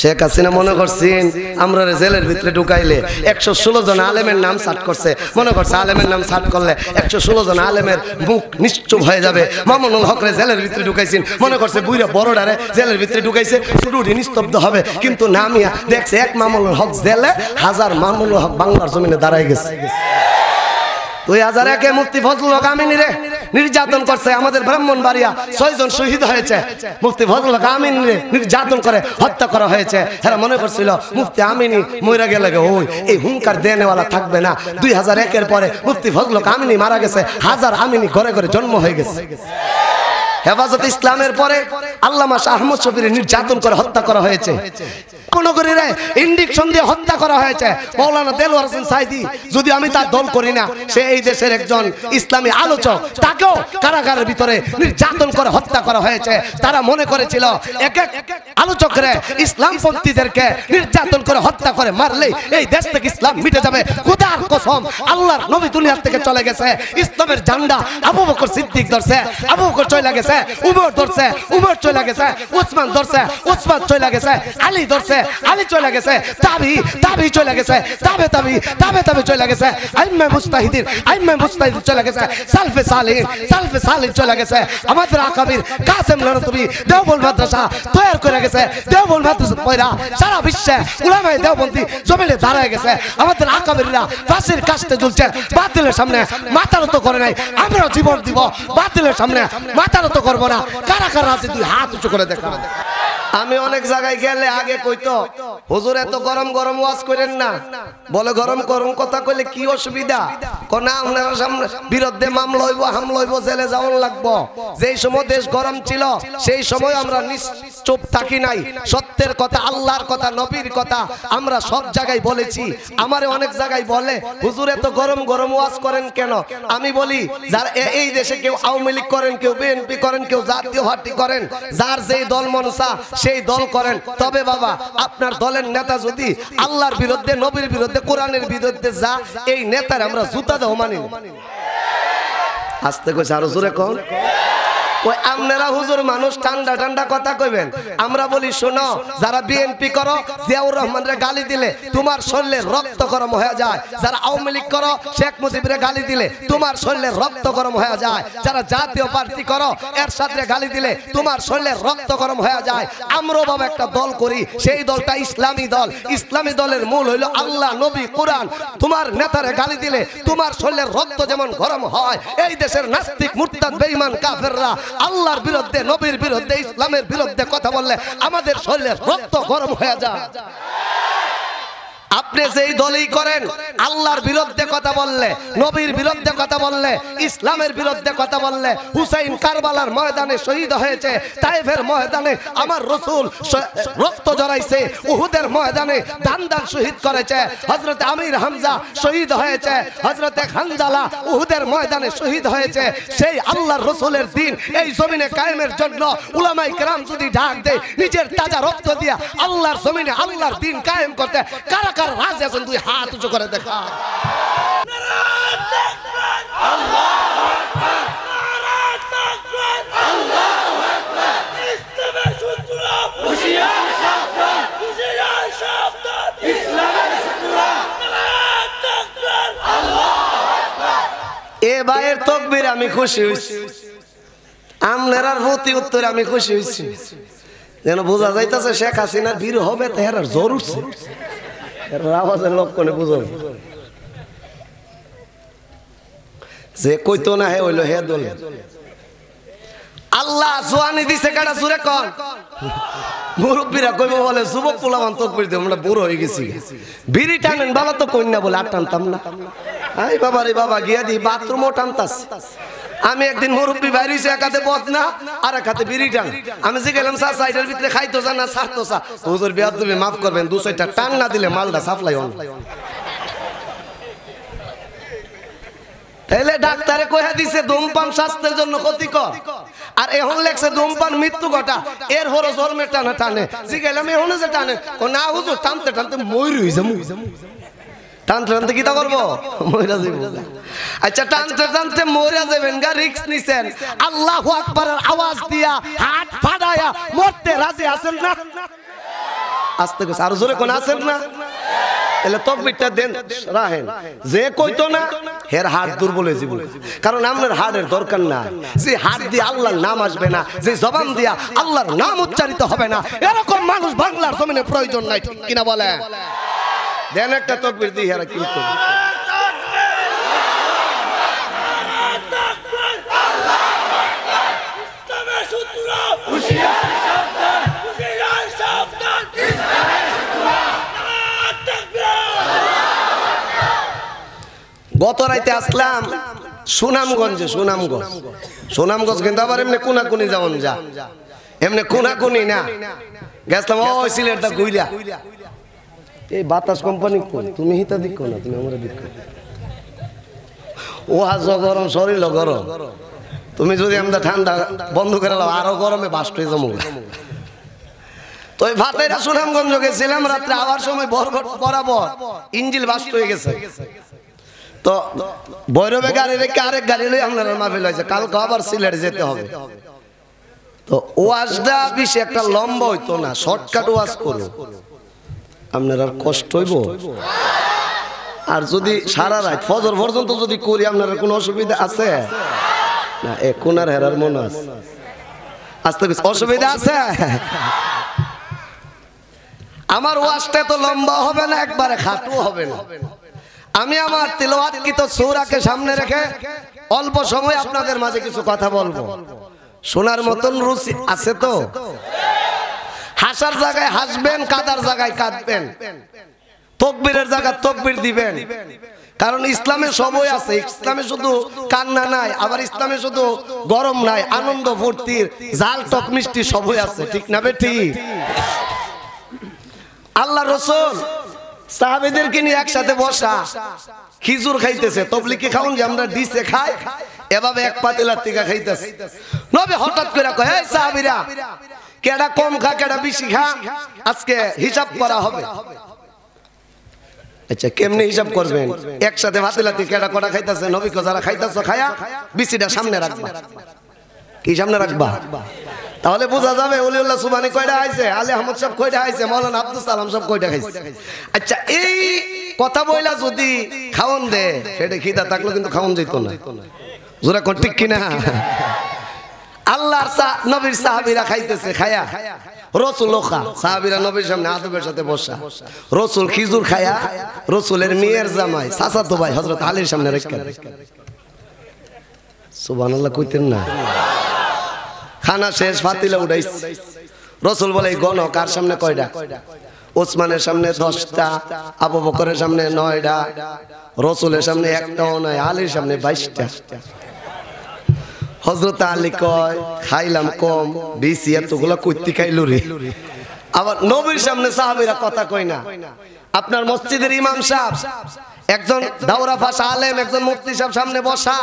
শেখ হাসিনা মনে করছেন আমরা জেলের ভিতরে ঢুকাইলে 116 জন আলেমের নাম সার্চ করছে, মনে করছে আলেমের নাম সার্চ করলে 116 জন আলেমের মুখ নিশ্চুপ হয়ে যাবে। মামুনুল হক রে জেলের ভিতরে ঢুকাইছেন, মনে করছে বুইরা বড়ডারে জেলের ভিতরে ঢুকাইছে, পুরোটি নিস্তব্ধ হবে। কিন্তু না মিয়া, দেখছে এক মামুনুল হক জেলে, 1000 মামুনুল হক বাংলার জমিনে দাঁড়াই গেছে। 2001-এ মুফতি ফজলুল হক আমিনী রে নির্যাতন করছে, আমাদের ব্রাহ্মণবাড়িয়া 6 জন শহীদ হয়েছে। মুফতি ফজলুল হক আমিনী রে নির্যাতন করে হত্যা করা হয়েছে। এরা মনে করছিল মুফতি আমিনী মইরা গেলে ওই এই হুঙ্কার দেনেওয়ালা থাকবে না। 2001-এর পরে মুফতি ফজলুল হক আমিনী মারা গেছে, 1000 আমিনী ঘরে ঘরে জন্ম হয়ে গেছে। হেফাজত ইসলামের পরে আল্লামা শাহ আহমদ শফির নির্যাতন করে হত্যা করা হয়েছে, কোনগরীরে ইনজেকশন দিয়ে হত্যা করা হয়েছে। মাওলানা দেলওয়ার হোসেন সাইদি, যদি আমি তার দল করি না, সে এই দেশের একজন ইসলামী আলোচক, তাকেও কারাগারের ভিতরে নির্যাতন করে হত্যা করা হয়েছে। তারা মনে করেছিল এক এক আলোচকরে ইসলামপন্থীদেরকে নির্যাতন করে হত্যা করে মারলেই এই দেশ থেকে ইসলাম মিটে যাবে। খোদার কসম, আল্লাহর নবী দুনিয়া থেকে চলে গেছে, ইসলামের ঝান্ডা আবু বকর সিদ্দিক ধরছে, আবু বকর চলে গেছে, উমর ধরছে, উমর চলে গেছে, উসমান ধরছে, উসমান চলে গেছে, আলী ধরছে, আলী চলে গেছে, তাবি চলে গেছে, তাবে চলে গেছে, আইম্মে মুজতাহিদিন চলে গেছে, সালফে সালিহ চলে গেছে। আমাদের আকাবির কাসেম নানতুবি দেওবন্দ মাদ্রাসা তৈরি করে গেছে, দেওবন্দ মাদ্রাসা পয়রা সারা বিশ্বে উলামায়ে দেওবন্দি জমিনে দাঁড়ায় গেছে। আমাদের আকাবিররা ফাঁসির কাস্তে ঝুলছে, বাতিলের সামনে মাথা নত করে নাই। আমরা জীবন দিব, বাতিলের সামনে মাথা নত করবো না। কারা কারা আছে তুই হাত উঁচু করে দেখা। আমি অনেক জায়গায় গেলে আগে কইতো হুজুর এত গরম গরম ওয়াজ করেন না, বলে গরম গরম কথা কইলে কি অসুবিধা, না আপনারা সামনে বিরুদ্ধে মামলা হইব, হামলা হইব, জেলে যাওয়ার লাগবো। যেই সময় দেশ গরম ছিল সেই সময় আমরা চুপ থাকি নাই, সত্যের কথা, আল্লাহর কথা, নবীর কথা আমরা সব জায়গায় বলেছি। আমারে অনেক জায়গায় বলে হুজুর এত গরম গরম ওয়াজ করেন কেন। আমি বলি যার এই দেশে কেউ আওয়ামী লীগ করেন, কেউ বিএনপি করেন, কেউ জাতীয় পার্টি করেন, যার যেই দল মনসা সেই দল করেন। তবে বাবা, আপনার দলের নেতা যদি আল্লাহর বিরুদ্ধে, নবীর বিরুদ্ধে, কোরআনের বিরুদ্ধে যা, এই নেতার আমরা জুতা দেও মানি। আস্তে কইছে আরো জোরে কোন ওই আপনারা হুজুর মানুষ ঠান্ডা ঠান্ডা কথা কইবেন। আমরা বলি শোনো, যারা বিএনপি করো, জিয়াউর রহমানরে গালি দিলে তোমার শরীরে রক্ত গরম হয়ে যায়। যারা আওয়ামী লীগ করো, শেখ মুজিবরে গালি দিলে তোমার শরীরে রক্ত গরম হয়ে যায়। যারা জাতীয় পার্টি করো, এরশাদরে গালি দিলে তোমার শরীরে রক্ত গরম হয়ে যায়। আমরাও বাবা একটা দল করি, সেই দলটা ইসলামী দল। ইসলামী দলের মূল হইল আল্লাহ, নবী, কোরআন। তোমার নেতারে গালি দিলে তোমার শরীরের রক্ত যেমন গরম হয়, এই দেশের নাস্তিক, মুরতাদ, বেঈমান, কাফেররা আল্লাহর বিরুদ্ধে, নবীর বিরুদ্ধে, ইসলামের বিরুদ্ধে কথা বললে আমাদের শরীরে রক্ত গরম হয়ে যায়। আপনি যেই দলই করেন, আল্লাহর বিরুদ্ধে কথা বললে, নবীর বিরুদ্ধে কথা বললে, ইসলামের বিরুদ্ধে কথা বললে, হুসাইন কারবালার ময়দানে শহীদ হয়েছে, তায়েফের ময়দানে আমার রাসূল রক্ত ঝরাইছে, উহুদের ময়দানে দান শহীদ করেছে, হযরত আমির হামজা শহীদ হয়েছে, হযরত হানজালা উহুদের ময়দানে শহীদ হয়েছে। সেই আল্লাহর রাসূলের দ্বীন এই জমিনে কায়েমের জন্য উলামায়ে কেরাম যদি ডাক দেয় নিজের তাজা রক্ত দিয়া আল্লাহর জমিনে আল্লাহর দ্বীন কায়েম করতে, কারা রাজি আছেন তুই হাত উঁচু করে দেখা। এ ভাইয়ের তাকবীর আমি খুশি হইছি, আমনেরার প্রতি উত্তরে আমি খুশি হইছি। যেন বোঝা যাইতেছে শেখ হাসিনার বীর হবে, তার জরুর আওয়াজের লক্ষণে বুঝো যে কইতো না হে হইল হে দল। আল্লাহ জোয়ানি দিছে কাটা সুরে কন মুরব্বীরা কইবো বলে যুবক পোলাবান তাকবীর দেব, আমরা বুড়ো হয়ে গেছি। বিড়ি টানেন বাবা তো কইনা বলে আর টানতাম না। আই বাবা রে বাবা, গিয়া দি বাথরুমও টানতাস। আমি একদিন মুরব্বী বাইরেছে, এক হাতে বদনা আর এক হাতে বিড়ি টান। আমি যে গেলাম স্যার সাইডের ভিতরে খাইতো যা না ছাড়তো চা, হুজুর বিয়াদ তুমি মাফ করবেন, 2-4টা টান না দিলে মালটা সাপ্লাই অন। তাইলে ডাক্তারে কইয়া দিছে ধূমপান স্বাস্থ্যের জন্য ক্ষতিকর, আর এখন লেখছে ধূমপান মৃত্যু ঘটা। এর হলো জন্মের টানা টানে। জি গেলাম এখন যে টানে, ও না হুজুর টানতে টানতে মইর হই যামু। টানতে টানতে কি তা করবো, মইরা যাইব। আচ্ছা টানতে টানতে মইরা যাবেন গা, রিস্ক নিছেন, আল্লাহু আকবারের আওয়াজ দিয়া হাত ফাড়ায়া মরতে রাজি আছেন না? আস্তে করে আরো জোরে কোন আছেন না এলে তকবীরটা দেন রাহেন যে কইতো না হের হাড় দুর্বল হয়ে যাবে কারণ আপনার হাড়ের দরকার না যে হাড় দিয়ে আল্লাহর নাম আসবে না যে জবান দিয়া আল্লাহর নাম উচ্চারিত হবে না এরকম মানুষ বাংলার জমিনে প্রয়োজন নাই ঠিক কিনা বলে দেন একটা তকবীর দিয়ে হেরা কি করবে গত রাইতে আসলাম সুনামগঞ্জে সুনামগঞ্জ কিন্তু আবার এমনি কোনাকুনি যেমন যা এমনি কোনাকুনি না গেছিলাম ওই সিলেটটা গুইলা এই বাতাস কোম্পানি কোন তুমি হিতা দিক না তুমি আমার দিক ও হাজ গরম শরীর গরম তুমি যদি আমরা ঠান্ডা বন্ধ করে দাও আরো গরমে বাস্ট হয়ে যাবো তো ওই ভাতেরা সুনামগঞ্জ গেছিলাম রাত্রে আবার সময় বরাবর ইঞ্জিল বাস্ট হয়ে গেছে তো ভৈরবে গাড়ি রেখে আরেক গাড়ি লই আপনারা মাহফিল হয়েছে কালকে আবার সিলেট যেতে হবে তো ওয়াজটা বেশি একটা লম্বা হইতো না শর্টকাট ওয়াজ করো আপনার আর কষ্ট হইব আর যদি সারা রাত ফজর পর্যন্ত যদি করি আপনার কোনো অসুবিধা আছে না এখন আর হেরার মন আছে আস্তে কিছু অসুবিধা আছে আমার ওয়াজটা তো লম্বা হবে না একবারে খাটু হবে না আমি আমার তিলাওয়াতকৃত সূরাকে সামনে রেখে অল্প সময় আপনাদের মাঝে কিছু কথা বলবো শোনার মতন রুচি আছে তো হাসার জায়গায় হাসবেন কাঁদার জায়গায় কাঁদবেন তাকবীরের জায়গায় তাকবীর দিবেন কারণ ইসলামে সবই আছে ইসলামে শুধু কান্না নাই আবার ইসলামে শুধু গরম নাই আনন্দ ফুর্তির জাল টক মিষ্টি সবই আছে ঠিক না বেটি আল্লাহ রাসূল সাহাবীদেরকে নিয়ে একসাথে বসা খিজুর খাইতেছে তবলিগি খাউন যে আমরা ডিসে খাই এভাবে এক পাতিলার টিকা খাইতেছে নবী হঠাৎ করে কয় এই সাহাবীরা কেডা কম খা কেডা বেশি খা আজকে হিসাব করা হবে আচ্ছা কেমনে হিসাব করবেন একসাথে পাতিলাতে কেডা কটা খাইতেছে নবী কো যারা খাইতেছো খায়া বিসিটা সামনে রাখবা কি সামনে রাখবা তাহলে বোঝা যাবে ওলিউল্লাহ সুবহানি কয়টা আইছে আলী আহমদ সব কয়টা আইছে মাওলানা আব্দুল সালাম সব কয়টা খাইছে আচ্ছা এই কথা বইলা যদি খাওন দে সেটা খিদা থাকলো কিন্তু খাওন যেত না জোরা কোন ঠিক কিনা আল্লাহর নবীর সাহাবীরা খাইতেছে খায়া রাসূল খা সাহাবীরা নবীর সামনে আদবের সাথে বসা রাসূল খিজুর খায়া রাসূলের মেয়ের জামাই চাচাতো ভাই হযরত আলীর সামনে রাখা সুবহানাল্লাহ কইতেন না খানা শেষ ফাতিলা উঠাইছে রাসূল বলে গণ কার সামনে কয়টা ওসমানের সামনে 10টা আবু বকরের সামনে 9টা রাসূলের সামনে একটাও নাই আলীর সামনে 22টা হযরত আলী কয় খাইলাম কম বেশি এতগুলা কইতে খাইলো রে আবার নবীর সামনে সাহাবীরা কথা কয় না আপনার মসজিদের ইমাম সাহেব একজন দাওরা ফাস আলেম একজন মুফতি সাহেব সামনে বসা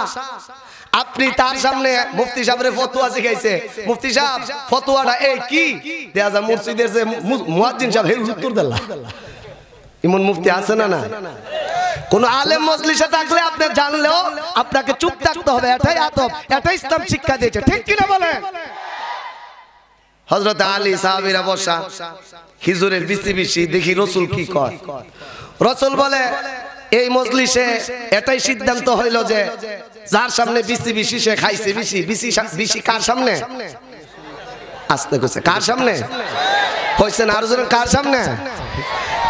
আপনি তার সামনে মুফতি সাহেবের ফতোয়া শিখাইছে মুফতি সাহেব ফতোয়াটা এই কি দেয়া যা মসজিদের যে মুয়াজ্জিন সাহেব এই উত্তর দিলা ইমাম মুফতি আছে না না কোন আলেম মজলিসে থাকলে আপনি জানলেও আপনাকে চুপ থাকতে হবে এটাই আদব এটাই ইসলাম শিক্ষা দিয়েছে ঠিক কি না বলেন হযরত আলী সাহাবীরা বসা খিজুরের বিসি বিসি দেখি রাসূল কি কয় রাসূল বলে এই মজলিসে এটাই সিদ্ধান্ত হইল যে যার সামনে বিসি বিসি সে খাইছে বিসি বিসি বিসি কার সামনে আস্তে কইছে কার সামনে কইছেন আর জোরে কার সামনে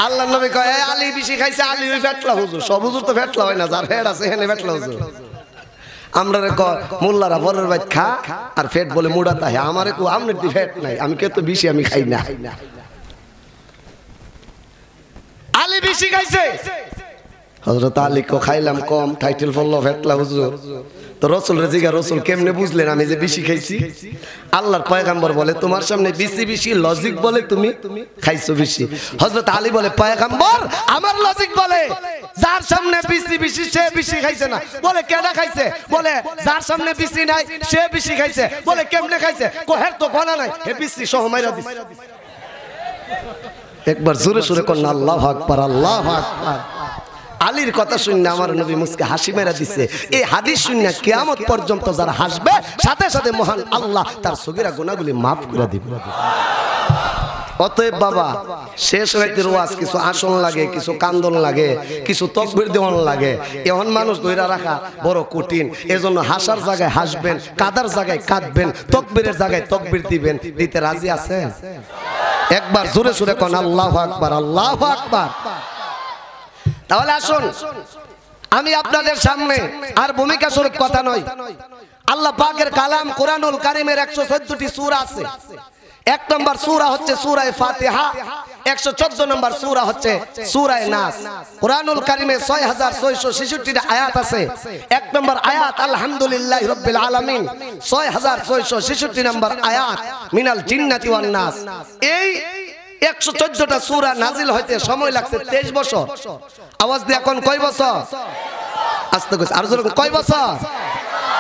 আল্লাহর নবী কয় এই আলী বিসি খাইছে আলী ওই ফেটলা হুজুর সব হুজুর তো ফেটলা হয় না যার ফেট আছে হেনে ফেটলা হুজুর আমরা রে কয় মোল্লারা পরের বাইত খা আর ফেট বলে মুড়া তাই আমারে কো আমনে দি ফেট নাই আমি কে তো বিসি আমি খাই না আলী বিসি খাইছে হযরত আলী কো খাইলাম কম টাইটেল ফললো ফেটলা হুজুর তো রাসূল জিগা রাসূল কেমনে বুঝলেন আমি যে বেশি খাইছি আল্লাহর পয়গম্বর বলে তোমার সামনে বেশি বেশি লজিক বলে তুমি খাইছো বেশি হযরত আলী বলে পয়গম্বর আমার লজিক বলে যার সামনে বেশি বেশি সে বেশি খাইছে না বলে কেডা খাইছে বলে যার সামনে বেশি নাই সে বেশি খাইছে বলে কেমনে খাইছে কো হের তো গোনা নাই হে বেশি সহ মাইরা দিছে একবার জোরে জোরে কোন আল্লাহু আকবার আল্লাহু আকবার আলীর কথা শুনে আমার নবী মুস্কে হাসি মেরা দিছে এই হাদিস শুনে কিয়ামত পর্যন্ত যারা হাসবে সাথে সাথে মহান আল্লাহ তার সগীরা গুনাহগুলি maaf করে দিবেন অতএব বাবা শেষ হইতে ওয়াজ কিছু আসন লাগে, কিছু কান্দন লাগে, কিছু তকবির দেওয়ান লাগে। এখন মানুষ ধইরা রাখা বড় কঠিন। এজন্য হাসার জায়গায় হাসবেন, কাদার জায়গায় কাঁদবেন, তকবিরের জায়গায় তকবির দিবেন। দিতে রাজি আছেন? একবার জোরে জোরে কোন আল্লাহু আকবার, আল্লাহু আকবার। তাহলে আসুন আমি আপনাদের সামনে আর ভূমিকা স্বরূপ কথা নয়, আল্লাহ পাকের কালাম কোরআনুল কারীমের 114টি সূরা আছে। 1 নম্বর সূরা হচ্ছে সূরা ফাতিহা, 114 নম্বর সূরা হচ্ছে সূরা নাস। কোরআনুল কারীমে 6666টি আয়াত আছে। 1 নম্বর আয়াত আলহামদুলিল্লাহি রাব্বিল আলামিন, 6666 নম্বর আয়াত মিনাল জিন্নাতি ওয়ান নাস। এই 114টা সূরা নাজিল হইতে সময় লাগছে 23 বছর। আওয়াজ দিয়ে এখন কয় বছর? আস্তে করে আর জোরে কয় বছর?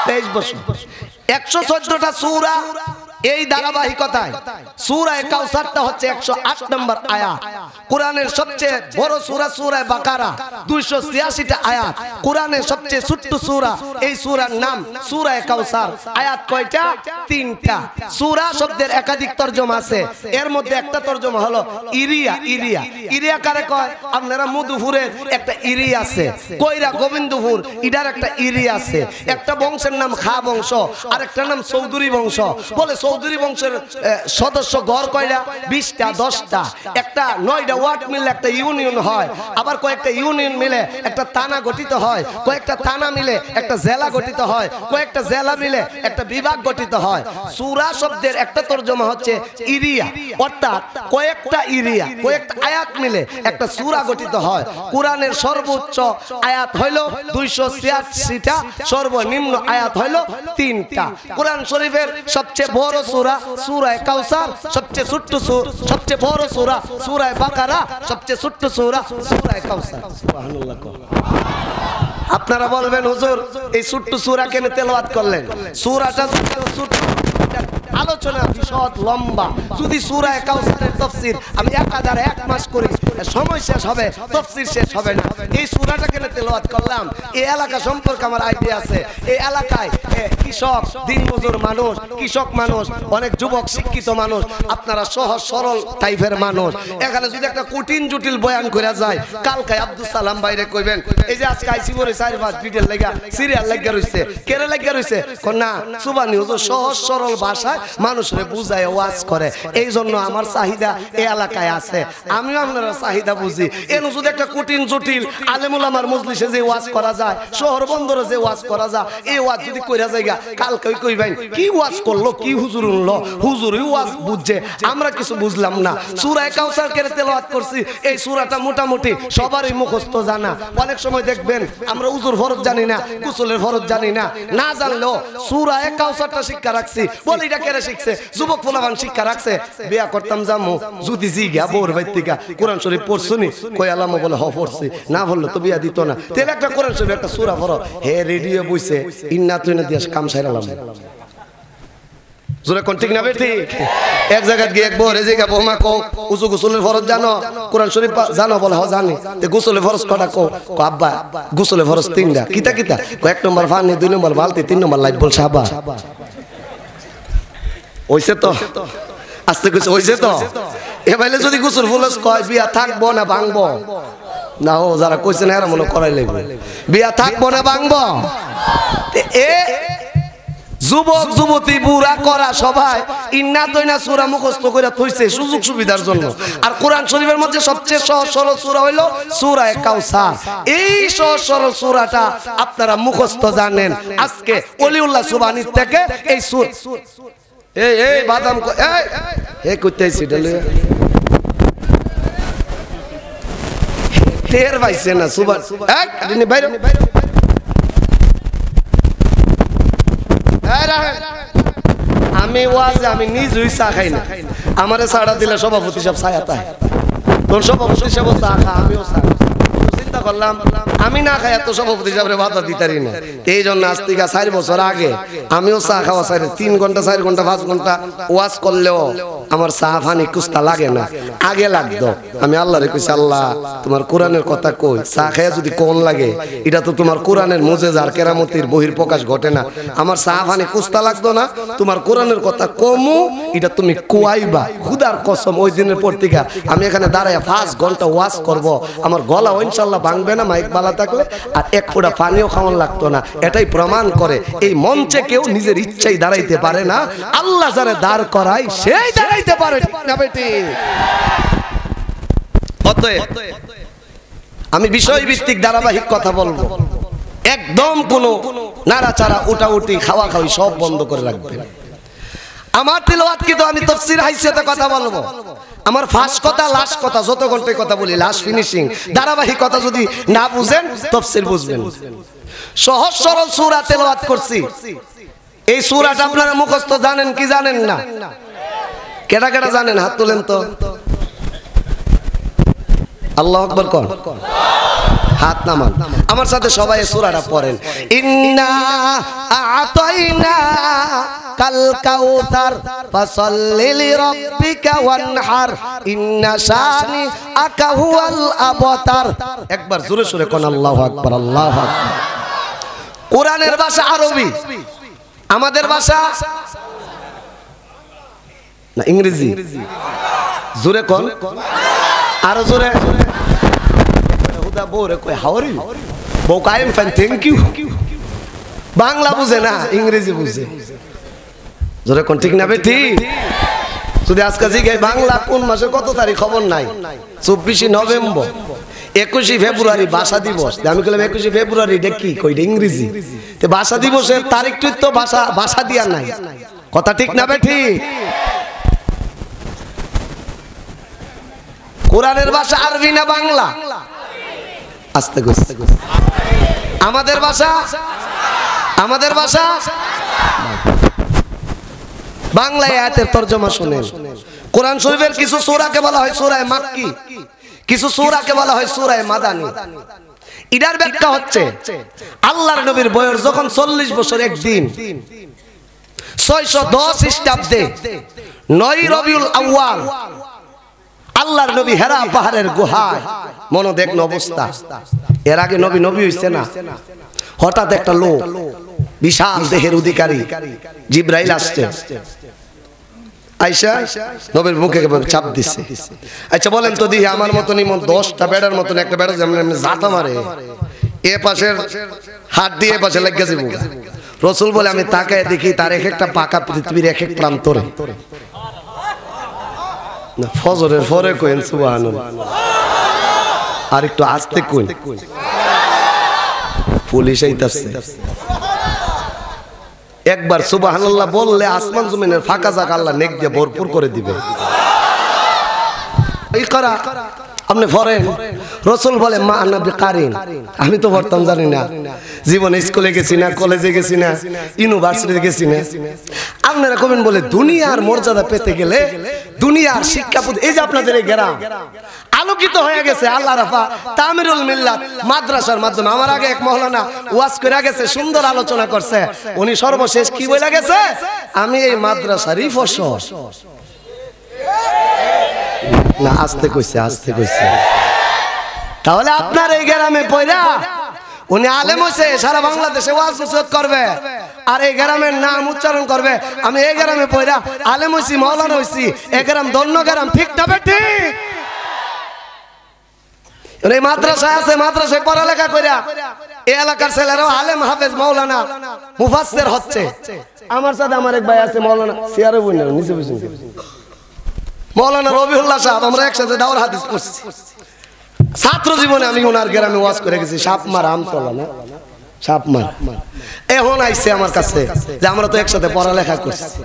23 বছর। 114টা সূরা এই ধারাবাহিকতায় সূরা কাউসারটা হচ্ছে 108 নম্বর আয়াত। কোরআনের সবচেয়ে বড় সূরা সূরা বাকারা, 286টা আয়াত। কোরআনের সবচেয়ে ছোট্ট সূরা, এই সূরার নাম সূরা কাউসার। আয়াত কয়টা? 3টা। সূরা শব্দের একাধিক তরজমা আছে, এর মধ্যে একটা তরজমা হলো ইরিয়া। ইরিয়া ইরিয়া কারে কয়? আপনারা মধুপুরের একটা ইরি আছে, কইরা গোবিন্দপুর ইডার একটা ইরি আছে। একটা বংশের নাম খা বংশ, আর একটা নাম চৌধুরী বংশ। বলে চৌধুরী বংশের সদস্য গড় কয়টা? 20টা 10টা। একটা 9টা ওয়ার্ড মিলে একটা ইউনিয়ন হয়, আবার কয়েকটা ইউনিয়ন মিলে একটা থানা গঠিত হয়, কয়েকটা থানা মিলে একটা জেলা গঠিত হয়, কয়েকটা জেলা মিলে একটা বিভাগ গঠিত হয়। সূরা শব্দের একটা তরজমা হচ্ছে ইরিয়া, অর্থাৎ কয়েকটা ইরিয়া, কয়েকটা আয়াত মিলে একটা সূরা গঠিত হয়। কোরআনের সর্বোচ্চ আয়াত হইল 286টা, সর্বনিম্ন আয়াত হইল 3টা। কোরআন শরীফের সবচেয়ে বড় সূরা সূরা কাউসার, সবচেয়ে ছোট্ট সবচেয়ে বড় সূরা সূরা বাকারা, সবচেয়ে ছোট্ট সূরা সূরা কাউসার। সুবহানাল্লাহ। আপনারা বলবেন হুজুর এই ছোট্ট সূরা কেন তেলাওয়াত করলেন? সূরাটা ছোট, আলোচনা বিশদ লম্বা। যদি সূরা কাউসারের তাফসীর আমি একাধারে 1 মাস করি, সময় শেষ হবে, তাফসীর শেষ হবে না। এই সূরাটা কেন তেলাওয়াত করলাম? এই এলাকা সম্পর্কে আমার আইডিয়া আছে। এই এলাকায় কৃষক, দিনমজুর মানুষ, কৃষক মানুষ, অনেক যুবক শিক্ষিত মানুষ, আপনারা সহজ সরল টাইপের মানুষ। এখানে যদি একটা কঠিন জটিল বয়ান করে যায়, কালকে আব্দুল সালাম বাইরে কইবেন এই যে আজকে আইসি বলে 4-5 ডিটেল লাগা সিরিয়াল লাগা রইছে, কেন লাগা রইছে? না, সুবহানি হুজুর সহজ সরল ভাষায় মানুষরে বুঝায় ওয়াজ করে। এই জন্য আমার চাহিদা এই এলাকায় আছে, আমিও আপনারা চাহিদা বুঝি। এর যদি একটা কঠিন জটিল আলেমুল আমার মজলিসে যে ওয়াজ করা যায়, শহর বন্দরে যে ওয়াজ করা যায়, এই ওয়াজ যদি কইরা যায়গা কালকে কইবেন কি ওয়াজ করলো, কি হুজুর উনলো, হুজুরই ওয়াজ বুঝছে, আমরা কিছু বুঝলাম না। সূরা কাউসার কে তেলাওয়াত করছি, এই সূরাটা মোটামুটি সবারই মুখস্থ জানা। অনেক সময় দেখবেন আমরা উজুর ফরজ জানি না, গোসলের ফরজ জানি না, না জানলেও সূরা কাউসারটা শিক্ষা রাখছি। বলি এটা কেন শিখছে? যুবক পোলাপান শিক্ষা রাখছে। বিয়া করতাম জামু, যদি জিগা বউর বাইর থেকে কোরআন শরীফ পড়ছুনি, কই আলামো বলে হ পড়ছি, না বললে তো বিয়া দিত না। তাহলে একটা কোরআন শরীফ একটা সূরা পড়ো, হে রেডিও বইছে ইন্না তুইনা দিয়া কাম সাইরালাম। জোরে কোন ঠিক না বেটি? এক জায়গায় গিয়ে এক বউ রে জায়গা বৌমা কও উজু গোসলের ফরজ জানো, কোরআন শরীফ জানো? বলে হ জানি। তে গোসলের ফরজ কটা কও? কো আব্বা গোসলের ফরজ 3টা। কিতা কিতা? কো 1 নম্বর পানি, 2 নম্বর বালতি, 3 নম্বর লাইট বল সাবা। হইছে তো? আস্তে কইছে হইছে তো? এবাইলে যদি গোসল ফরজ কয় বিয়া থাকবো না ভাঙবো? না, ও যারা কইছে না এরা মনে করাই লাগবে। বিয়া থাকবো না ভাঙবো? এ যুবক যুবতী বুড়া করা সবাই ইন্না তৈনা সূরা মুখস্থ করে থইছে সুযোগ সুবিধার জন্য। আর কোরআন শরীফের মধ্যে সবচেয়ে সহজ সরল সূরা হইল সূরা কাউসার। এই সহজ সরল সূরাটা আপনারা মুখস্থ জানেন। আজকে ওলিউল্লাহ সুবহানি থেকে এই সূরা এই বাদাম এই কইতেছি ডলে তের ভাইছে না সুবহান এক দিন বাইরে আমি ওয়াজে আমি নিজেই চা খাই না, আমারে ছাড়া দিলে সভাপতি সব ছায়া তাই, তোর সভাপতি সব চা খা, আমিও চা। চিন্তা করলাম আমি না খাই এত সভাপতি সাহেবের বাধা দিতারি না। এই জন্য আজ থেকে 4 বছর আগে আমিও চা খাওয়া চাই 3 ঘন্টা 4 ঘন্টা 5 ঘন্টা ওয়াজ করলেও আমার চা পানি কুস্তা লাগে না, আগে লাগতো। আমি আল্লাহরে কইছি, আল্লাহ তোমার কোরআনের কথা কই, চা খাইয়া যদি কোন লাগে এটা তো তোমার কোরআনের মুজেজার কেরামতির বহির প্রকাশ ঘটে না। আমার চা পানি কুস্তা লাগতো না, তোমার কোরআনের কথা কমু এটা তুমি কুয়াইবা। খুদার কসম ওই দিনের পর থেকে আমি এখানে দাঁড়ায় 5 ঘন্টা ওয়াজ করব, আমার গলা ইনশাআল্লাহ ভাঙবে না মাইক বালা থাকলে, আর এক ফোঁটা পানিও খাওয়ান লাগতো না। এটাই প্রমাণ করে এই মঞ্চে কেউ নিজের ইচ্ছাই দাঁড়াইতে পারে না, আল্লাহ যারে দাঁড় করায় সেই দাঁড়াইতে পারে। ঠিক না বেটি? অতএব আমি বিষয় ভিত্তিক ধারাবাহিক কথা বলবো, একদম কোনো নাড়াচাড়া উঠাউঠি খাওয়া খাওয়ি সব বন্ধ করে রাখবেন। আমার তিলাওয়াত কি তো আমি তাফসীর হাইসিয়তে কথা বলবো, আমার ফাঁস কথা লাশ কথা যত ঘন্টায় কথা বলি লাশ ফিনিশিং। ধারাবাহিক কথা যদি না বুঝেন তাফসীর বুঝবেন। সহজ সরল সূরা তেলাওয়াত করছি, এই সূরাটা আপনারা মুখস্থ জানেন কি জানেন না? কেডা কেডা জানেন হাত তোলেন তো। আল্লাহু আকবার কোন, হাত নামান। আমার সাথে সবাই এই সূরাটা পড়েন। ইন্না আ'তাইনা কাল কাউসার ফাসাল্লি লিরাব্বিকা ওয়ানহার ইন্না শানি আকা হুয়াল আবতার। একবার জোরে জোরে কোন আল্লাহু আকবার, আল্লাহু আকবার। কোরআনের ভাষা আরবি, আমাদের ভাষা না ইংরেজি। জোরে কোন, আরো জোরে। হুদা বউরে কই হাউ আর ইউ, বউ I am fine thank you. Bangla বুঝে না, ইংরেজি বুঝে। জোরে কোন, ঠিক না বেটি? যদি আজকে জিজ্ঞাসা বাংলা কোন মাসে কত তারিখ খবর নাই, 24 নভেম্বর, 21 ফেব্রুয়ারি ভাষা দিবস। আমি বললাম 21 ফেব্রুয়ারি এটা কি কইটা ইংরেজি, তো ভাষা দিবসের তারিখটা তো ভাষা দিয়া নাই। কথা ঠিক না বেটি? কোরআনের ভাষা আরবি না বাংলা? আস্তে আস্তে। আমাদের ভাষা, আমাদের ভাষা বাংলা। আয়াতের তরজমা শুনেন। কোরআন শরীফের কিছু সূরাকে বলা হয় সূরা মাক্কি, কিছু সূরাকে বলা হয় সূরা মাদানী। এটার ব্যাখ্যা হচ্ছে আল্লাহর নবীর বয়স যখন 40 বছর একদিন 610 খ্রিস্টাব্দে 9 রবিউল আউয়াল আল্লাহর নবী হেরা পাহাড়ের গুহায় মনোদেগ্ন অবস্থা। এর আগে নবী হইছে না। হঠাৎ একটা লোক বিশাল দেহের অধিকারী জিবরাইল আসছে, আয়েশা নবীর মুখে চাপ দিচ্ছে। আচ্ছা বলেন তো দিই, আমার মতন ইমন 10টা বেড়ার মতন একটা বেড়া যেমন জাতা মারে, এ পাশের হাত দিয়ে এ পাশে লেগে যাবো। রাসূল বলে আমি তাকায় দেখি তার এক একটা পাকা পৃথিবীর এক এক প্রান্তরে। না ফজরের পরে কইন সুবহানাল্লাহ, আর একটু আস্তে কইন, পুলিশ আইতাছে। একবার সুবহানাল্লাহ বললে আসমান জমিনের ফাঁকা জায়গা আল্লাহ নেক দিয়ে ভরপুর করে দিবে। ইকরা আপনি পড়েন। রাসূল বলে মা আনা বিকারিন, আমি তো পড়তাম জানি না, জীবনে স্কুলে গেছি না, কলেজে গেছি না, ইউনিভার্সিটিতে গেছি না। আপনারা কবেন বলে দুনিয়ার মর্যাদা পেতে গেলে দুনিয়ার শিক্ষা, এই যে আপনাদের এই গ্রাম আলোকিত হয়ে গেছে আল্লাহ রাফা তামিরুল মিল্লাত মাদ্রাসার মাধ্যমে। আমার আগে এক মাওলানা ওয়াজ করে গেছে, সুন্দর আলোচনা করছে। উনি সর্বশেষ কি বলে গেছে, আমি এই মাদ্রাসারই ফসল। না আস্তে কইছে, আস্তে কইছে। তাহলে আপনার এই গ্রামে পয়রা উনি আলেম হইছে, সারা বাংলাদেশে ওয়াজ নসিহত করবে আর এই গ্রামের নাম উচ্চারণ করবে। আমি এই গ্রামে পয়রা আলেম হইছি, মাওলানা হইছি, এই গ্রাম ধন্য গ্রাম। ঠিক না বেটি? এই মাদ্রাসা আছে, মাদ্রাসায় পড়ালেখা কইরা এই এলাকার ছেলেরাও আলেম হাফেজ মাওলানা মুফাসসির হচ্ছে। আমার সাথে আমার এক ভাই আছে মাওলানা, সিয়ারে বই না নিচে বসে, মাওলানা রবিউল্লাহ সাহেব, আমরা একসাথে দাওর হাদিস পড়ছি। ছাত্র জীবনে আমি ওনার গ্রামে ওয়াজ করে গেছি, সাপমার আমতলা না, সাপমার। এখন আইছে আমার কাছে যে আমরা তো একসাথে পড়ালেখা করছি।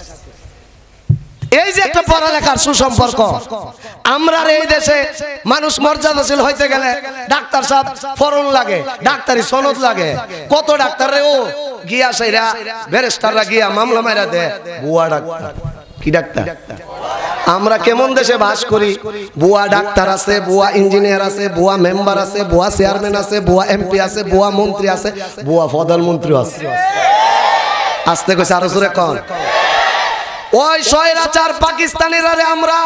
এই যে একটা পড়ালেখার সুসম্পর্ক। আমরা এই দেশে মানুষ মর্যাদাশীল হইতে গেলে ডাক্তার সাহেব ফরন লাগে, ডাক্তারি সনদ লাগে। কত ডাক্তারে ও গিয়া সেইরা ব্যারিস্টাররা গিয়া মামলা মাইরা দে, বুয়া ডাক্তার। কি ডাক্তার? আমরা কেমন দেশে বাস করি? বুয়া ডাক্তার আছে, বুয়া ইঞ্জিনিয়ার আছে, বুয়া মেম্বার আছে, বুয়া চেয়ারম্যান আছে, বুয়া এমপি আছে, বুয়া মন্ত্রী আছে, বুয়া প্রধানমন্ত্রী আছে। আসতে কইছে আরো জোরে কোন। ওই স্বৈরাচার পাকিস্তানিরা আমরা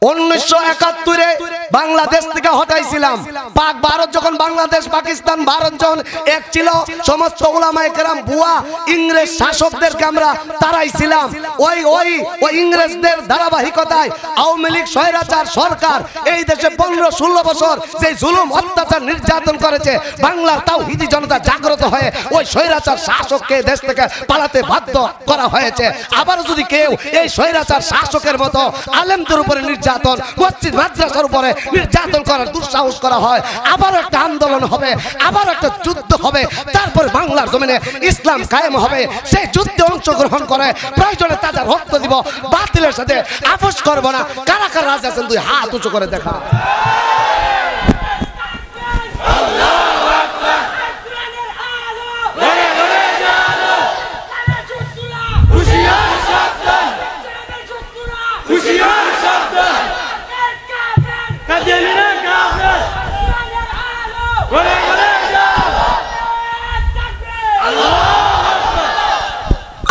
1971 বাংলাদেশ থেকে হটাইছিলাম। পাক ভারত যখন বাংলাদেশ পাকিস্তান ভারত যখন এক ছিল, সমস্ত উলামায়ে কেরাম বুয়া ইংরেজ শাসকদেরকে আমরা তাড়াইছিলাম। ওই ওই ওই ইংরেজদের ধারাবাহিকতায় আওয়ামী লীগ স্বৈরাচার সরকার এই দেশে 15-16 বছর যে জুলুম অত্যাচার নির্যাতন করেছে, বাংলার তাওহীদি জনতা জাগ্রত হয়ে ওই স্বৈরাচার শাসককে দেশ থেকে পালাতে বাধ্য করা হয়েছে। আবার যদি কেউ এই স্বৈরাচার শাসকের মতো আলেমদের উপরে নির্যাতন, মসজিদ মাদ্রাসার উপরে নির্যাতন করার দুঃসাহস করা হয়, আবার একটা আন্দোলন হবে, আবার একটা যুদ্ধ হবে, তারপর বাংলার জমিনে ইসলাম কায়েম হবে। সেই যুদ্ধে অংশগ্রহণ করে প্রয়োজনে তাজা রক্ত দিব, বাতিলের সাথে আপোষ করব না। কারা কারা রাজি আছেন দুই হাত উঁচু করে দেখা।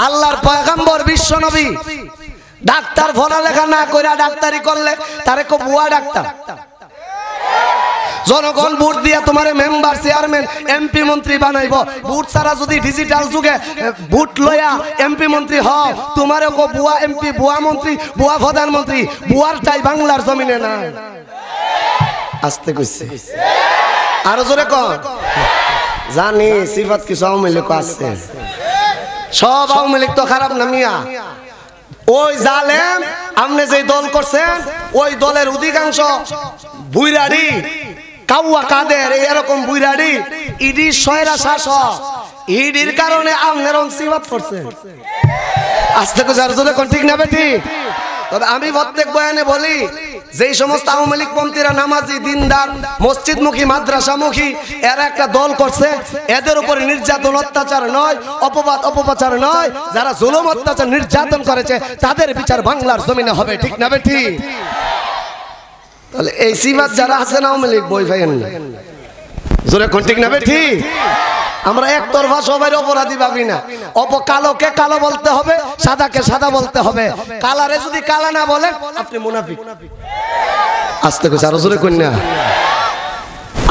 আল্লাহর পয়গম্বর বিশ্ব নবী ডাক্তার পড়ালেখা না কইরা ডাক্তারি করলে তারে কো বুয়া ডাক্তার। জনগণ ভোট দিয়া তোমারে মেম্বার চেয়ারম্যান এমপি মন্ত্রী বানাইব। ভোট ছাড়া যদি ডিজিটাল যুগে ভোট লয়া এমপি মন্ত্রী হও, তোমারে কো বুয়া এমপি, বুয়া মন্ত্রী, বুয়া প্রধানমন্ত্রী। বুয়ার চাই বাংলার জমিনে না। আস্তে কইছে আরো জোরে কর। জানি সিফাত কিছু আওয়ামী লীগ আছে, সব আওয়ামী লীগ তো খারাপ না মিয়া। ওই জালেম আপনি যে দল করছেন, ওই দলের অধিকাংশ বুইরাড়ি কাউয়া কাদের এরকম বুইরাড়ি ইডি সয়রা শাসক। ইডির কারণে আপনার সিফাত করছে। আস্তে করে যার জন্য কোন ঠিক না বেটি। তবে আমি প্রত্যেক বয়ানে বলি, যেই সমস্ত আওয়ামী লীগ পন্থীরা নামাজি, দিনদার, মসজিদমুখী, মাদ্রাসামুখী এরা একটা দল করছে, এদের উপরে নির্যাতন অত্যাচার নয়, অপবাদ অপপ্রচার নয়, যারা জুলুম অত্যাচার নির্যাতন করেছে তাদের বিচার বাংলার জমিনে হবে, ঠিক না বেটি? তাহলে এই সিবাত যারা আছেন আওয়ামী লীগ বই ভাইয়েন না, জোরে কোন ঠিক না বেটি? আমরা একতরফা সবাই অপরাধী ভাবি না। কালোকে কালো বলতে হবে, সাদাকে সাদা বলতে হবে। কালারে যদি কালা না বলেন আপনি মুনাফিক। আস্তে করে আরো জোরে কন্যা।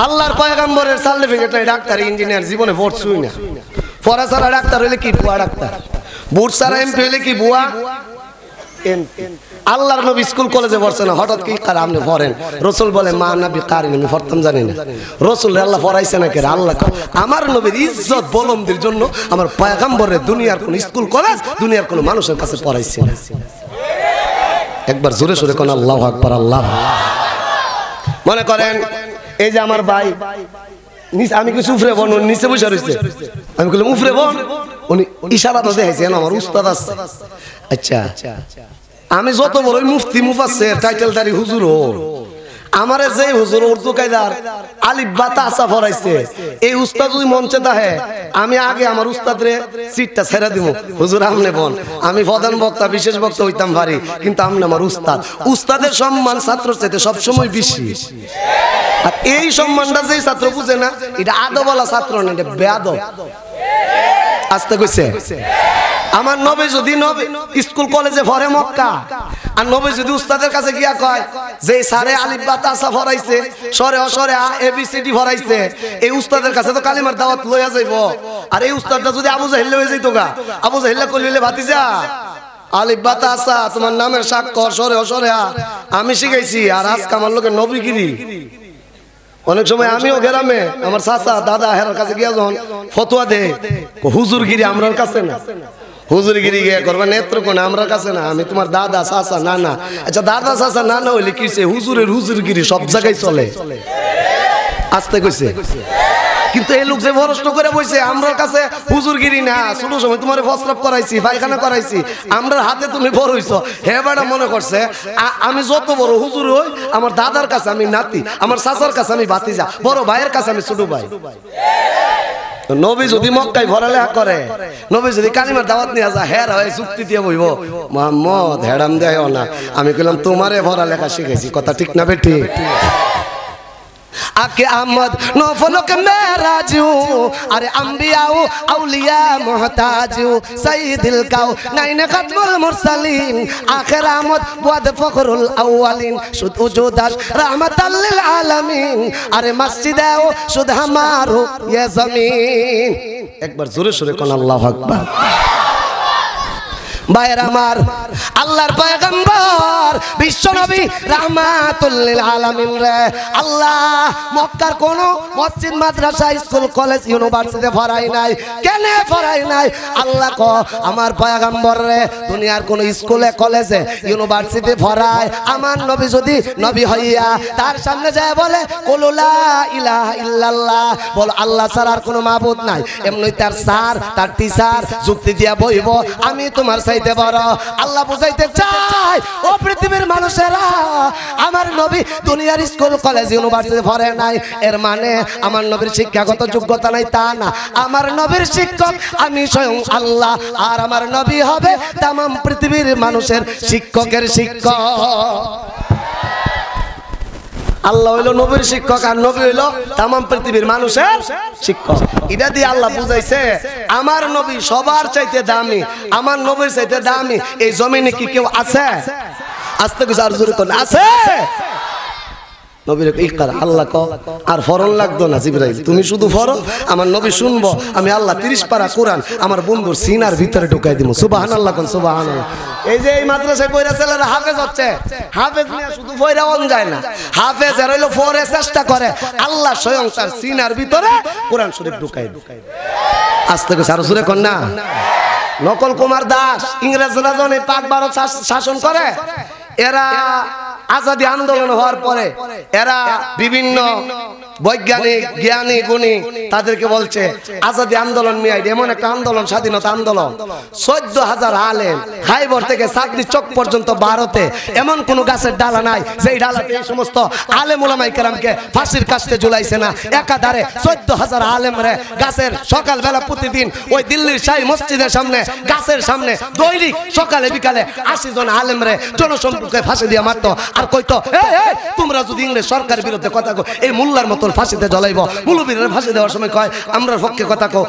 আল্লাহর পয়গম্বরের সার্টিফিকেট নাই, ডাক্তার ইঞ্জিনিয়ার জীবনে পড়ছুই না। পড়া ছাড়া ডাক্তার হইলে কি বুয়া ডাক্তার, বুট ছাড়া এমপি হইলে কি বুয়া এমপি। আল্লাহর নবী স্কুল কলেজে পড়ছে না, হঠাৎ কি কার আপনি পড়েন? রসুল বলে মা নবী কারিন, আমি পড়তাম জানি না। রসুল আল্লাহ পড়াইছে না কেন? আল্লাহ আমার নবীর ইজ্জত বলন্দির জন্য আমার পয়গম্বরের দুনিয়ার কোন স্কুল কলেজ, দুনিয়ার কোন মানুষের কাছে পড়াইছে না। একবার জোরে সোরে কোন আল্লাহু আকবার। আল্লাহ মনে করেন এই যে আমার ভাই আমি কিছু উফরে বন, নিচে বসে রয়েছে, আমি বললাম উফরে বন, উনি ইশারা তো দেখাইছে আমার উস্তাদ আছে। আচ্ছা আমি যত বড় মুফতি মুফাসসির টাইটেলদারি হুজুর হোক, আমারে যে হুজুর উর্দু কায়দার আলিফ বা তা সা পড়াইছে, এই উস্তাদ যদি মঞ্চে থাকে আমি আগে আমার উস্তাদরে সিটটা ছেড়ে দিব। হুজুর আমনে বন, আমি প্রধান বক্তা বিশেষ বক্তা হইতাম পারি, কিন্তু আমনে আমার উস্তাদ। উস্তাদের সম্মান ছাত্রের চাইতে সবসময় বেশি। আর এই সম্মানটা যে ছাত্র বুঝে না, এটা আদবওয়ালা ছাত্র না, এটা বেয়াদব। আস্তে কইছে আমার নবী যদি নবী স্কুল কলেজে পড়ে মক্কা, আর নবী যদি উস্তাদের কাছে গিয়া কয় যে সারে আলিফ বা তা সা পড়াইছে, সরে অসরে এবিসিডি পড়াইছে, এই উস্তাদের কাছে তো কালিমার দাওয়াত লইয়া যাইব। আর এই উস্তাদটা যদি আবু জাহিল হয়ে যাইতো গা, আবু জাহিল কইলে ভাতিজা আলিফ বা তা সা তোমার নামের স্বাক্ষর সরে অসরে আমি শিখাইছি, আর আজকে আমার লোকের নবীগিরি। অনেক সময় আমিও গ্রামে আমার চাচা দাদা হেরার কাছে গিয়া যখন ফতোয়া দে, হুজুরগিরি আমরার কাছে না, হুজুরগিরি গিয়ে করবা নেত্রকোনা আমরার কাছে না, আমি তোমার দাদা চাচা নানা। আচ্ছা দাদা চাচা নানা হইলে কি হুজুরের হুজুরগিরি সব জায়গায় চলে। আস্তে কইছে কিন্তু এই লোক যে প্রশ্ন করে বইছে আমরার কাছে হুজুরগিরি না, ছোট সময় তোমার প্রস্রাব করাইছি, পায়খানা করাইছি, আমরার হাতে তুমি বড় হইছো। হে বেটা মনে করছে আমি যত বড় হুজুর হই, আমার দাদার কাছে আমি নাতি, আমার চাচার কাছে আমি ভাতিজা, বড় ভাইয়ের কাছে আমি ছোট ভাই। নবী যদি মক্কায় পড়ালেখা করে, নবী যদি কালিমার দাওয়াত নিয়ে আসা হের হয় যুক্তি দিয়ে বইব মোহাম্মদ হেরাম দেয় না, আমি কইলাম তোমারে পড়ালেখা শিখেছি, কথা ঠিক না বেটি? आके अहमद नौफलों के मेराजू अरे अंबियाओ औलिया मोहताजू सही दिल काओ नैन खत्मुल मुरसलीन आखिर अहमद वद फखरुल अव्वलीन शुद्ध वजूदाश रहमतल लिल आलमीन अरे मस्जिद है वो शुद्ध हमारो ये जमीन। एक बार जोरे शोरे कौन अल्लाहु अकबर। भाईर आमार আল্লাহর পয়গম্বর বিশ্ব নবী রাহমাতুল লিল আলামিন রে আল্লাহ মক্কার কোন মসজিদ মাদ্রাসা স্কুল কলেজ ইউনিভার্সিটি পড়াই নাই, কেন পড়াই নাই? আল্লাহ কো আমার পয়গম্বর রে দুনিয়ার কোন স্কুলে কলেজে ইউনিভার্সিটি পড়ায় আমার নবী যদি নবী হইয়া তার সামনে যায় বলে কুল লা ইলাহা ইল্লাল্লাহ, বল আল্লাহ ছাড়া আর কোনো মাবুদ নাই, এমনি তার স্যার তার টিচার যুক্তি দিয়া বইব আমি তোমার চাইতে বড়। আল্লাহ বুঝাইতে চাই ও পৃথিবীর মানুষেরা আমার নবী দুনিয়ার স্কুল কলেজ ইউনিভার্সিটি পড়ে নাই, এর মানে আমার নবীর শিক্ষাগত যোগ্যতা নাই তা না, আমার নবীর শিক্ষক আমি স্বয়ং আল্লাহ, আর আমার নবী হবে তামাম পৃথিবীর মানুষের শিক্ষকের শিক্ষক। আল্লাহ হইলো নবীর শিক্ষক আর নবী হইলো তামাম পৃথিবীর মানুষের শিক্ষক। এটা দিয়ে আল্লাহ বুঝাইছে আমার নবী সবার চাইতে দামি, আমার নবীর চাইতে দামি এই জমিনে কি কেউ আছে? আস্তে করে আর জোরে করে আছে? নবীর ইকরা আল্লাহ কো আর ফরন লাগতো না জিবরাইল, তুমি শুধু ফরো, আমার নবী শুনবো, আমি আল্লাহ 30 পারা কোরআন আমার বন্ধুর সিনার ভিতরে ঢুকাই দিব। সুবহানাল্লাহ কোন সুবহানাল্লাহ। এই যে এই মাদ্রাসায় পয়রা ছেলেরা হাফেজ হচ্ছে, হাফেজ নিয়ে শুধু পয়রা অন যায় না, হাফেজ এর হইলো পড়ে চেষ্টা করে, আল্লাহ স্বয়ং তার সিনার ভিতরে কোরআন শরীফ ঢুকাই দেয়। আস্তে করে আর জোরে কোন না। নকল কুমার দাস ইংরেজরা যখন পাক ভারত শাসন করে, এরা আজাদী আন্দোলন হওয়ার পরে এরা বিভিন্ন বৈজ্ঞানিক জ্ঞানী গুণী তাদেরকে বলছে আজাদী আন্দোলন মিয়াই এমন একটা আন্দোলন, স্বাধীনতা আন্দোলন। 14,000 আলেম খাইবর থেকে চাঁদনী চক পর্যন্ত ভারতে এমন কোন গাছের ডালা নাই যেই ডালাতে এই সমস্ত আলেম উলামায়ে কেরামকে ফাঁসির কাস্টে ঝুলাইছে না। একাধারে 14,000 আলেম রে গাছের সকালবেলা প্রতিদিন ওই দিল্লির শাহী মসজিদের সামনে গাছের সামনে দৈনিক সকালে বিকালে 80 জন আলেম রে জনসম্মুখে ফাঁসি দিয়ে মারতো। আর কইতো তোমরা যদি ইংরেজ সরকারের বিরুদ্ধে কথা কো এই মোল্লার মতো ফাঁসিতে জ্বলাইব, মুলুবীরের ফাঁসি দেওয়ার সময় কয় আমরা পক্ষে কথা কো,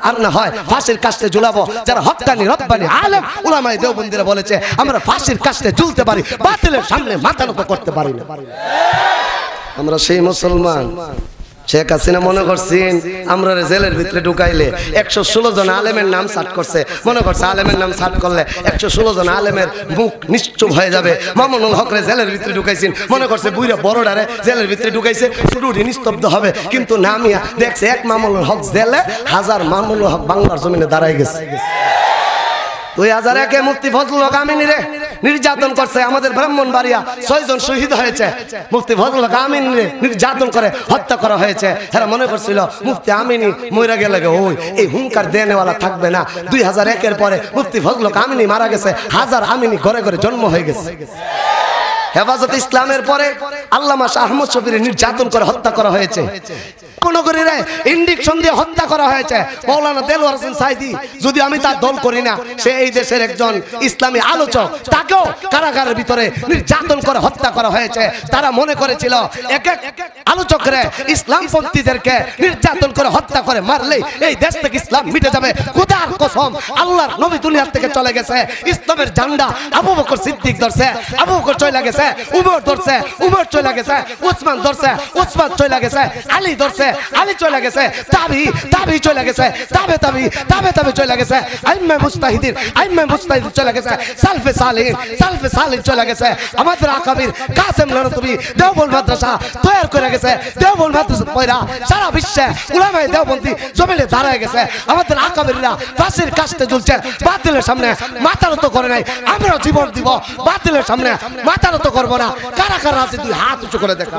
আর না হয় ফাঁসির কাস্টে ঝুলাবো। যারা হক্কানি রব্বানি আলেম উলামায়ে দেওবন্দিরা বলেছে আমরা ফাঁসির কাস্টে ঝুলতে পারি, বাতিলের সামনে মাথা নত করতে পারি না। আমরা সেই মুসলমান। শেখ হাসিনা মনে করছেন আমরা জেলের ভিতরে ঢুকাইলে 116 জন আলেমের নাম সার্চ করছে, মনে করছে আলেমের নাম সার্চ করলে 116 জন আলেমের মুখ নিশ্চুপ হয়ে যাবে। মামুনুল হক রে জেলের ভিতরে ঢুকাইছেন, মনে করছে বুইরা বড়ডারে জেলের ভিতরে ঢুকাইছে পুরোটি নিস্তব্ধ হবে, কিন্তু নামিয়া দেখছে এক মামুনুল হক জেলে, 1000 মামুনুল হক বাংলার জমিনে দাঁড়ায় গেছে। 2001 মুফতি ফজলুল হক আমিনী রে নির্যাতন করছে, আমাদের ব্রাহ্মণবাড়িয়া 6 জন শহীদ হয়েছে। মুফতি ফজলুল হক আমিনী রে নির্যাতন করে হত্যা করা হয়েছে। এরা মনে করছিল মুফতি আমিনী মইরা গেলে ওই এই হুঙ্কার দেনেওয়ালা থাকবে না। 2001 এর পরে মুফতি ফজলুল হক আমিনী মারা গেছে, 1000 আমিনী ঘরে ঘরে জন্ম হয়ে গেছে। হেফাজত ইসলামের পরে আল্লামা শাহ আহমদ শফীর নির্যাতন করে হত্যা করা হয়েছে। কোনগরীরে ইনজেকশন দিয়ে হত্যা করা হয়েছে। মাওলানা দেলওয়ার হোসেন সাইদি, যদি আমি তার দল করি না, সে এই দেশের একজন ইসলামী আলোচক, তাকেও কারাগারের ভিতরে নির্যাতন করে হত্যা করা হয়েছে। তারা মনে করেছিল এক এক আলোচকরে ইসলামপন্থীদেরকে নির্যাতন করে হত্যা করে মারলেই এই দেশ থেকে ইসলাম মিটে যাবে। খোদার কসম, আল্লাহর নবী দুনিয়া থেকে চলে গেছে, ইসলামের ঝান্ডা আবু বকর সিদ্দিক ধরছে, আবু বকর চলে গেছে, উমর ধরছে, উমর চলে গেছে, উসমান ধরছে, উসমান চলে গেছে, আলী ধরছে, আলী চলে গেছে, তাবি চলে গেছে, তাবে চলে গেছে, আইম্মে মুজতাহিদিন চলে গেছে, সালফে সালিহিন চলে গেছে। আমাদের আকাবির কাসেম লানতবী দেওবন্দ মাদ্রাসা তৈরি করে গেছে। দেওবন্দ মাদ্রাসা পয়রা সারা বিশ্বে উলামায়ে দেওবন্দি জমিনে দাঁড়ায় গেছে। আমাদের আকাবিররা ফাঁসির কাস্টে ঝুলছে, বাতিলের সামনে মাথা নত করে নাই। আমরা জীবন দিব, বাতিলের সামনে মাথা নত করবো না। কারা কারা আছে দুই হাত উঁচু করে দেখা।